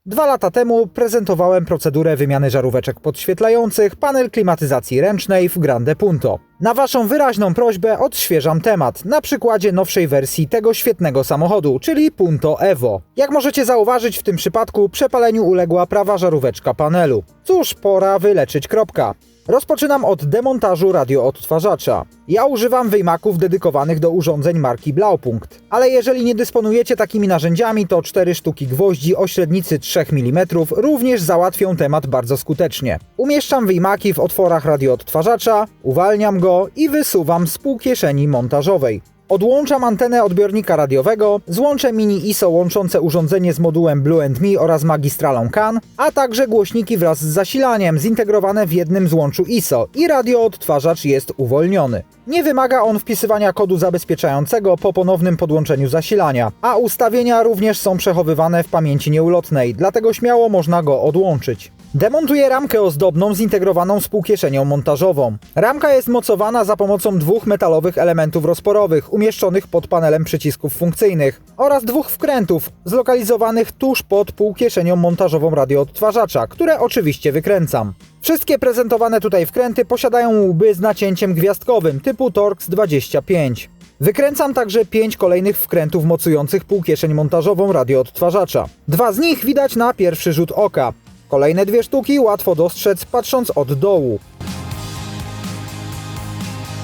2 lata temu prezentowałem procedurę wymiany żaróweczek podświetlających, panel klimatyzacji ręcznej w Grande Punto. Na Waszą wyraźną prośbę odświeżam temat, na przykładzie nowszej wersji tego świetnego samochodu, czyli Punto Evo. Jak możecie zauważyć, w tym przypadku przepaleniu uległa prawa żaróweczka panelu. Cóż, pora wyleczyć kropka. Rozpoczynam od demontażu radioodtwarzacza. Ja używam wyjmaków dedykowanych do urządzeń marki Blaupunkt, ale jeżeli nie dysponujecie takimi narzędziami, to 4 sztuki gwoździ o średnicy 3 mm również załatwią temat bardzo skutecznie. Umieszczam wyjmaki w otworach radioodtwarzacza, uwalniam go i wysuwam z półkieszeni montażowej. Odłączam antenę odbiornika radiowego, złącze mini ISO łączące urządzenie z modułem Blue & Me oraz magistralą CAN, a także głośniki wraz z zasilaniem zintegrowane w jednym złączu ISO i radioodtwarzacz jest uwolniony. Nie wymaga on wpisywania kodu zabezpieczającego po ponownym podłączeniu zasilania, a ustawienia również są przechowywane w pamięci nieulotnej, dlatego śmiało można go odłączyć. Demontuję ramkę ozdobną zintegrowaną z półkieszenią montażową. Ramka jest mocowana za pomocą 2 metalowych elementów rozporowych umieszczonych pod panelem przycisków funkcyjnych oraz 2 wkrętów zlokalizowanych tuż pod półkieszenią montażową radioodtwarzacza, które oczywiście wykręcam. Wszystkie prezentowane tutaj wkręty posiadają łby z nacięciem gwiazdkowym typu Torx 25. Wykręcam także 5 kolejnych wkrętów mocujących półkieszeń montażową radioodtwarzacza. 2 z nich widać na pierwszy rzut oka. Kolejne 2 sztuki łatwo dostrzec patrząc od dołu.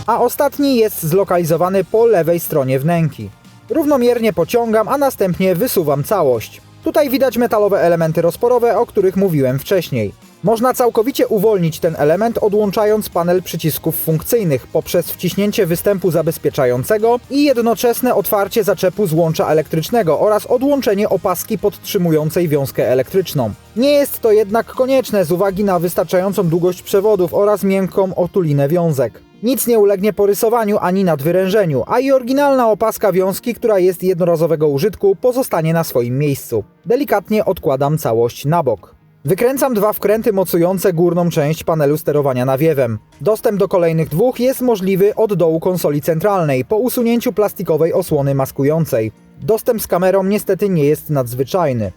A ostatni jest zlokalizowany po lewej stronie wnęki. Równomiernie pociągam, a następnie wysuwam całość. Tutaj widać metalowe elementy rozporowe, o których mówiłem wcześniej. Można całkowicie uwolnić ten element, odłączając panel przycisków funkcyjnych poprzez wciśnięcie występu zabezpieczającego i jednoczesne otwarcie zaczepu złącza elektrycznego oraz odłączenie opaski podtrzymującej wiązkę elektryczną. Nie jest to jednak konieczne z uwagi na wystarczającą długość przewodów oraz miękką otulinę wiązek. Nic nie ulegnie porysowaniu ani nadwyrężeniu, a i oryginalna opaska wiązki, która jest jednorazowego użytku, pozostanie na swoim miejscu. Delikatnie odkładam całość na bok. Wykręcam 2 wkręty mocujące górną część panelu sterowania nawiewem. Dostęp do kolejnych 2 jest możliwy od dołu konsoli centralnej po usunięciu plastikowej osłony maskującej. Dostęp z kamerą niestety nie jest nadzwyczajny.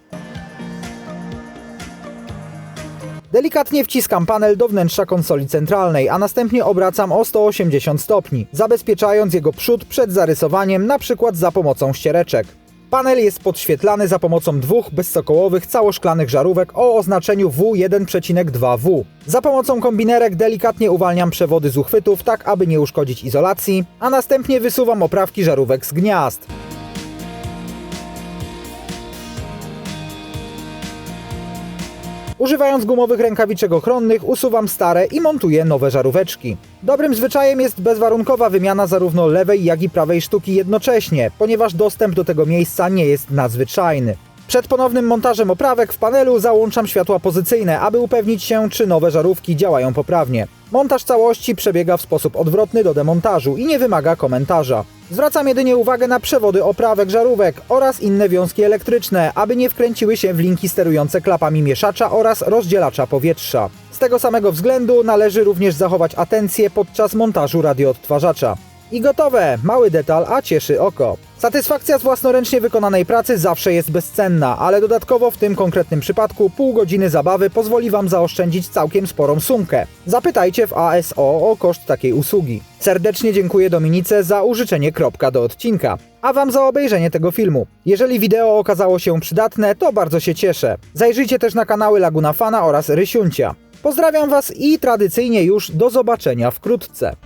Delikatnie wciskam panel do wnętrza konsoli centralnej, a następnie obracam o 180 stopni, zabezpieczając jego przód przed zarysowaniem, np. za pomocą ściereczek. Panel jest podświetlany za pomocą 2 bezsokołowych całoszklanych żarówek o oznaczeniu W1,2W. Za pomocą kombinerek delikatnie uwalniam przewody z uchwytów, tak aby nie uszkodzić izolacji, a następnie wysuwam oprawki żarówek z gniazd. Używając gumowych rękawiczek ochronnych usuwam stare i montuję nowe żaróweczki. Dobrym zwyczajem jest bezwarunkowa wymiana zarówno lewej, jak i prawej sztuki jednocześnie, ponieważ dostęp do tego miejsca nie jest nadzwyczajny. Przed ponownym montażem oprawek w panelu załączam światła pozycyjne, aby upewnić się, czy nowe żarówki działają poprawnie. Montaż całości przebiega w sposób odwrotny do demontażu i nie wymaga komentarza. Zwracam jedynie uwagę na przewody oprawek żarówek oraz inne wiązki elektryczne, aby nie wkręciły się w linki sterujące klapami mieszacza oraz rozdzielacza powietrza. Z tego samego względu należy również zachować atencję podczas montażu radioodtwarzacza. I gotowe! Mały detal, a cieszy oko. Satysfakcja z własnoręcznie wykonanej pracy zawsze jest bezcenna, ale dodatkowo w tym konkretnym przypadku pół godziny zabawy pozwoli Wam zaoszczędzić całkiem sporą sumkę. Zapytajcie w ASO o koszt takiej usługi. Serdecznie dziękuję Dominice za użyczenie kropka do odcinka, a Wam za obejrzenie tego filmu. Jeżeli wideo okazało się przydatne, to bardzo się cieszę. Zajrzyjcie też na kanały Laguna Fana oraz Rysiuncia. Pozdrawiam Was i tradycyjnie już do zobaczenia wkrótce.